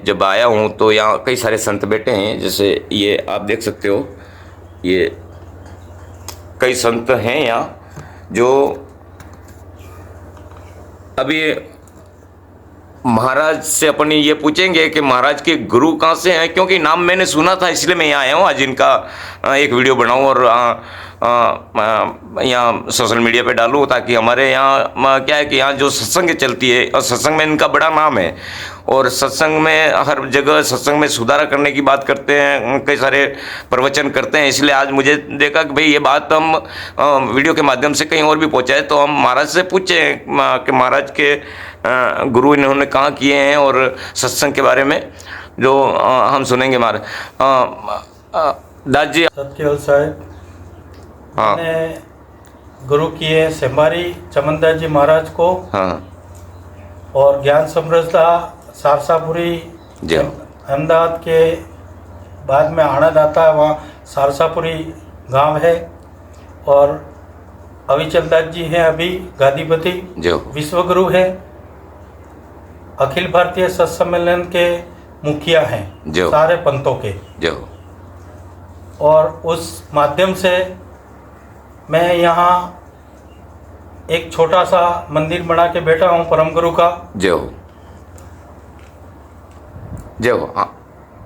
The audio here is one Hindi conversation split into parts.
जब आया हूँ तो यहाँ कई सारे संत बैठे हैं, जैसे ये आप देख सकते हो, ये कई संत हैं यहाँ जो अभी महाराज से अपनी ये पूछेंगे कि महाराज के गुरु कहाँ से हैं, क्योंकि नाम मैंने सुना था इसलिए मैं यहाँ आया हूँ। आज इनका एक वीडियो बनाऊँ और यहाँ सोशल मीडिया पे डालूँ, ताकि हमारे यहाँ क्या है कि यहाँ जो सत्संग चलती है, और सत्संग में इनका बड़ा नाम है, और सत्संग में हर जगह सत्संग में सुधार करने की बात करते हैं, कई सारे प्रवचन करते हैं। इसलिए आज मुझे देखा कि भाई ये बात हम वीडियो के माध्यम से कहीं और भी पहुँचाए, तो हम महाराज से पूछें कि महाराज के गुरु इन्होंने कहाँ किए हैं, और सत्संग के बारे में जो हम सुनेंगे। महाराज दास जी, सतकेवल साहब, हाँ, मैंने गुरु किए सेम्बारी चमनदास जी महाराज को, हाँ, और ज्ञान समृद्धता सारसापुरी जी, अहमदाबाद के बाद में आणंद आता है, वहाँ सारसापुरी गांव है। और अविचल दास जी हैं अभी गादीपति, जो विश्वगुरु है, अखिल भारतीय सत्सम्मेलन के मुखिया हैं जो सारे पंथों के। जो और उस माध्यम से मैं यहाँ एक छोटा सा मंदिर बना के बैठा हूँ परम गुरु का। जो जो हाँ,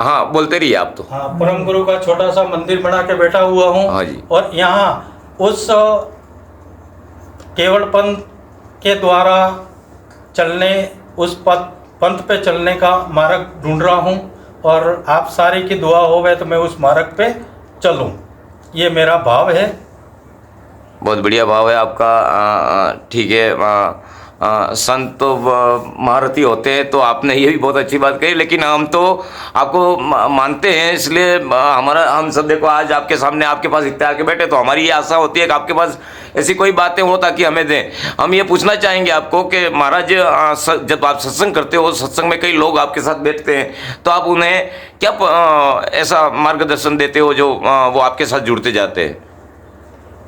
हाँ बोलते रहिए आप तो। हाँ, परम गुरु का छोटा सा मंदिर बना के बैठा हुआ हूँ। हाँ जी। और यहाँ उस केवल पंथ के द्वारा चलने, उस पंथ पे चलने का मार्ग ढूंढ रहा हूँ, और आप सारी की दुआ होवे तो मैं उस मार्ग पे चलूँ, ये मेरा भाव है। बहुत बढ़िया भाव है आपका। ठीक है, संत तो महारथी होते हैं, तो आपने ये भी बहुत अच्छी बात कही, लेकिन हम तो आपको मानते हैं, इसलिए हम सब देखो आज आपके सामने, आपके पास इतने आके बैठे, तो हमारी ये आशा होती है कि आपके पास ऐसी कोई बातें हो ताकि हमें दें। हम ये पूछना चाहेंगे आपको कि महाराज, जब आप सत्संग करते हो, सत्संग में कई लोग आपके साथ बैठते हैं, तो आप उन्हें क्या ऐसा मार्गदर्शन देते हो जो वो आपके साथ जुड़ते जाते हैं?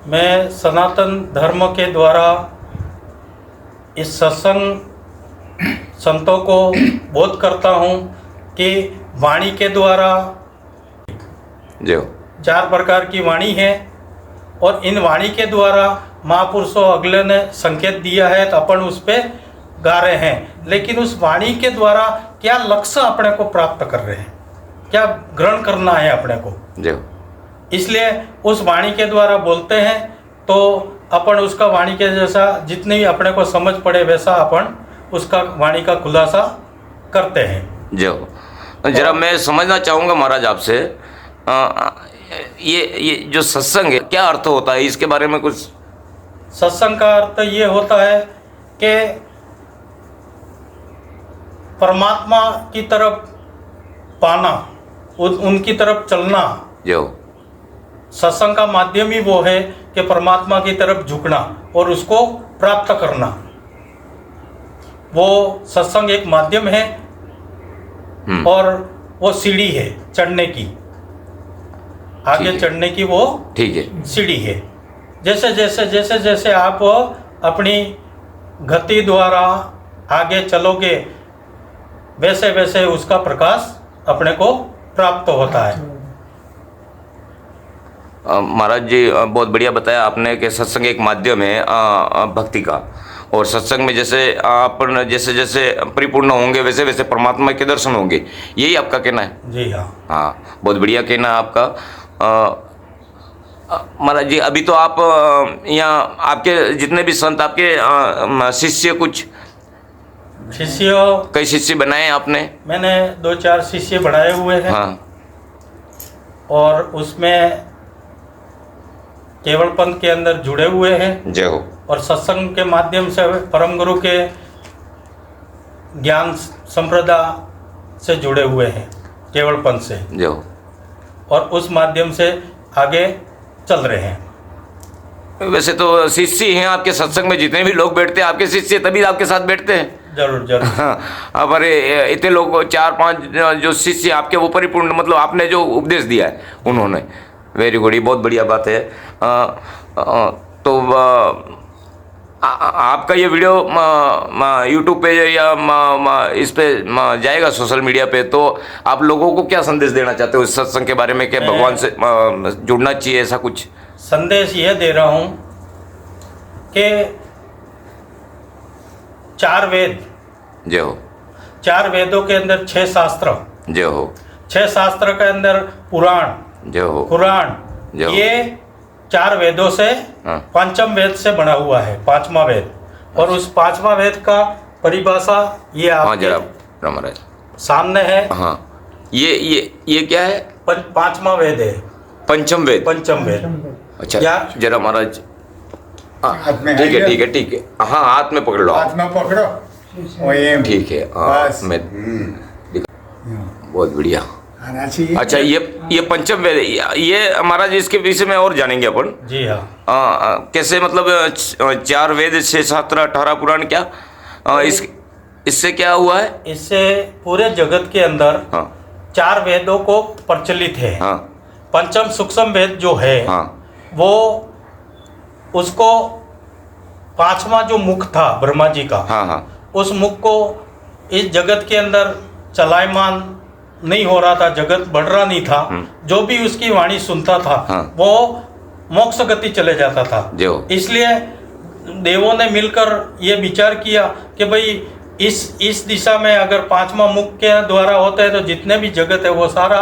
मैं सनातन धर्म के द्वारा इस सत्संग संतों को बोध करता हूँ कि वाणी के द्वारा जो 4 प्रकार की वाणी है, और इन वाणी के द्वारा महापुरुषों अगले ने संकेत दिया है, तो अपन उस पर गा रहे हैं। लेकिन उस वाणी के द्वारा क्या लक्ष्य अपने को प्राप्त कर रहे हैं, क्या ग्रहण करना है अपने को, जो इसलिए उस वाणी के द्वारा बोलते हैं, तो अपन उसका वाणी के जैसा जितनी भी अपने को समझ पड़े वैसा अपन उसका वाणी का खुलासा करते हैं। जो जरा मैं समझना चाहूँगा महाराज आपसे, ये जो सत्संग है क्या अर्थ होता है, इसके बारे में कुछ? सत्संग का अर्थ ये होता है कि परमात्मा की तरफ पाना, उनकी तरफ चलना। जो सत्संग का माध्यम ही वो है कि परमात्मा की तरफ झुकना और उसको प्राप्त करना। वो सत्संग एक माध्यम है, और वो सीढ़ी है चढ़ने की, आगे चढ़ने की वो ठीक है सीढ़ी है। जैसे जैसे आप अपनी गति द्वारा आगे चलोगे, वैसे वैसे उसका प्रकाश अपने को प्राप्त होता है। महाराज जी, बहुत बढ़िया बताया आपने कि सत्संग एक माध्यम है भक्ति का, और सत्संग में जैसे आप जैसे जैसे परिपूर्ण होंगे वैसे वैसे परमात्मा के दर्शन होंगे, यही आपका कहना है? जी हाँ। हाँ, बहुत बढ़िया कहना है आपका। महाराज जी, अभी तो आप यहाँ आपके जितने भी संत, आपके शिष्य, कुछ शिष्य, कई शिष्य बनाए हैं आपने? मैंने 2-4 शिष्य बनाए हुए हैं। हाँ। और उसमें केवल पंथ के अंदर जुड़े हुए हैं। जय हो। और सत्संग के माध्यम से परम गुरु के ज्ञान संप्रदाय से जुड़े हुए हैं, केवल पंथ से। जय हो। और उस माध्यम से आगे चल रहे हैं। वैसे तो शिष्य हैं आपके सत्संग में, जितने भी लोग बैठते हैं आपके शिष्य, तभी आपके साथ बैठते हैं। जरूर जरूर। हाँ, पर इतने लोग 4-5 जो शिष्य आपके वो परिपूर्ण, मतलब आपने जो उपदेश दिया है उन्होंने, वेरी गुड, बहुत बढ़िया बात है। तो आपका ये वीडियो यूट्यूब पे या इस पे जाएगा सोशल मीडिया पे, तो आप लोगों को क्या संदेश देना चाहते हो इस सत्संग के बारे में कि भगवान से जुड़ना चाहिए, ऐसा कुछ संदेश यह दे रहा हूँ कि 4 वेद, जय हो, 4 वेदों के अंदर 6 शास्त्र, जय हो, 6 शास्त्र के अंदर पुराण, जय हो, कुरान, जय हो। ये 4 वेदों से हाँ। पंचम वेद से बना हुआ है, 5वां वेद। और उस 5वां वेद का परिभाषा ये हाँ जरा आपके महाराज सामने है। हाँ, ये क्या है? 5वां वेद है, पंचम वेद। पंचम वेद। अच्छा या- जरा महाराज, हाँ, हाथ में ठीक है है ठीक है ठीक है, हाँ हाथ में पकड़ लो हाथ में पकड़ो वो ये ठीक है, हाँ, बस मैं बहुत बढ़िया। आना चाहिए। अच्छा ये पंचम वेद है। ये महाराज इसके विषय में और जानेंगे अपन। जी हाँ। कैसे, मतलब 4 वेद 6 शास्त्र 18 पुराण, क्या इससे क्या हुआ है? इससे पूरे जगत के अंदर हाँ 4 वेदों को प्रचलित है। हाँ पंचम सूक्ष्म वेद जो है हाँ वो उसको 5वां जो मुख था ब्रह्मा जी का, हाँ हाँ उस मुख को इस जगत के अंदर चलायमान नहीं हो रहा था, जगत बढ़ रहा नहीं था। जो भी उसकी वाणी सुनता था हाँ। वो मोक्ष गति चले जाता था। जो इसलिए देवों ने मिलकर ये विचार किया कि भाई इस दिशा में अगर 5वां मुख के द्वारा होता है तो जितने भी जगत है वो सारा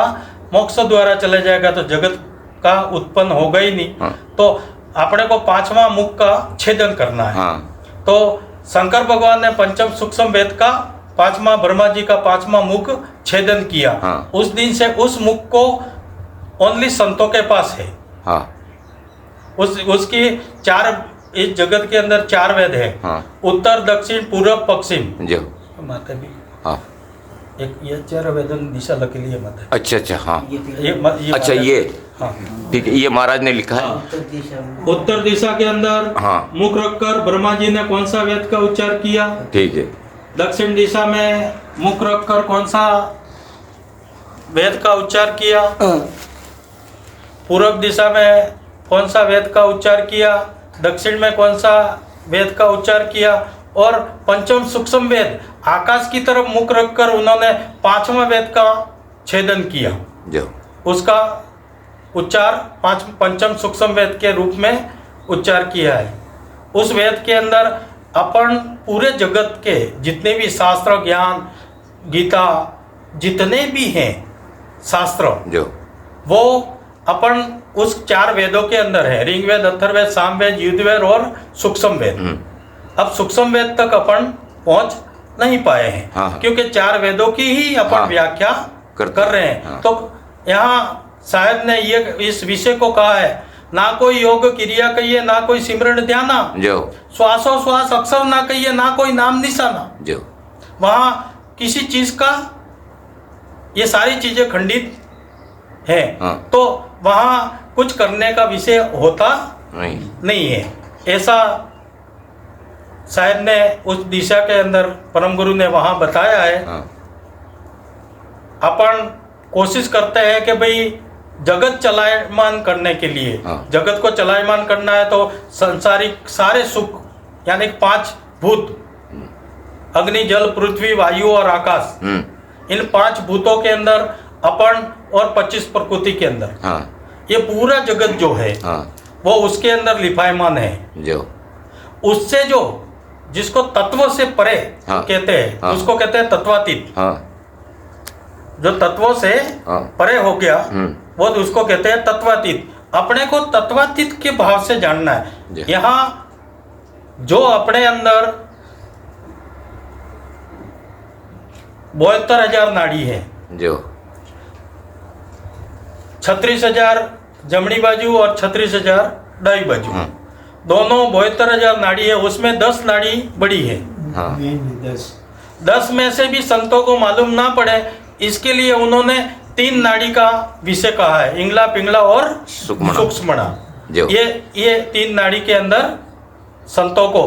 मोक्ष द्वारा चले जाएगा, तो जगत का उत्पन्न होगा ही नहीं। हाँ। तो अपने को 5वां मुख का छेदन करना है। हाँ तो शंकर भगवान ने पंचम सूक्ष्म वेद का 5वां, ब्रह्मा जी का 5वां मुख छेदन किया। हाँ। उस दिन से उस मुख को ओनली संतों के पास है। हाँ उसकी 4, इस जगत के अंदर 4 वेद है। हाँ। उत्तर, दक्षिण, पूर्व, पश्चिम। जो माता भी हाँ एक ये 4 वेदन दिशा लकीली है माता। अच्छा अच्छा हाँ ये अच्छा, माता- ये हाँ। ठीक है, ये महाराज ने लिखा है। उत्तर दिशा के अंदर हाँ। मुख रखकर ब्रह्मा जी ने कौन सा वेद का उच्चार किया? ठीक है, दक्षिण दिशा में मुख रखकर कौन सा वेद का उच्चार किया? पूर्व दिशा में कौन सा वेद का उच्चार किया? दक्षिण में कौन सा वेद का उच्चार किया? और पंचम सूक्ष्म वेद आकाश की तरफ मुख रखकर उन्होंने 5वां वेद का छेदन किया। जो उसका उच्चार पंचम सूक्ष्म वेद के रूप में उच्चार किया है। उस वेद के अंदर अपन पूरे जगत के जितने भी शास्त्र, ज्ञान, गीता, जितने भी हैं शास्त्र, जो वो अपन उस 4 वेदों के अंदर है। ऋग्वेद, अथर्ववेद, सामवेद, युद्धवेद और सूक्ष्म वेद। अब सूक्ष्म वेद तक अपन पहुंच नहीं पाए हैं। हाँ। क्योंकि 4 वेदों की ही अपन हाँ। व्याख्या कर रहे हैं। हाँ। तो यहाँ शायद ने ये इस विषय को कहा है, ना कोई योग क्रिया कहिए, ना कोई सिमरण ध्याना, जो श्वासोश्वास अक्षर ना कहिए, ना कोई नाम निशाना। जो वहाँ किसी चीज का ये सारी चीजें खंडित है। हाँ। तो वहाँ कुछ करने का विषय होता नहीं है। ऐसा शायद ने उस दिशा के अंदर परम गुरु ने वहाँ बताया है। हाँ अपन कोशिश करते हैं कि भाई जगत चलायमान करने के लिए, हाँ। जगत को चलायमान करना है तो संसारिक सारे सुख यानी 5 भूत, अग्नि, जल, पृथ्वी, वायु और आकाश, इन 5 भूतों के अंदर अपन और 25 प्रकृति के अंदर हाँ ये पूरा जगत जो है हाँ वो उसके अंदर लिपायमान है। जो उससे जो जिसको तत्व से परे हाँ। कहते हैं, हाँ। उसको कहते हैं तत्वातीत। हाँ जो तत्वों से हाँ। परे हो गया वो उसको कहते हैं तत्वातीत। अपने को तत्वातीत के भाव से जानना जी। है। यहाँ जो अपने अंदर 72,000 नाड़ी है, जो 36,000 जमनी बाजू और 36,000 दाई बाजू, दोनों 72,000 नाड़ी है। उसमें 10 नाड़ी बड़ी है। हाँ 10 में से भी संतों को मालूम ना पड़े इसके लिए उन्होंने 3 नाड़ी का विषय कहा है, इंगला, पिंगला और सुक्ष्मणा। सूक्ष्मणा। जो ये 3 नाड़ी के अंदर संतों को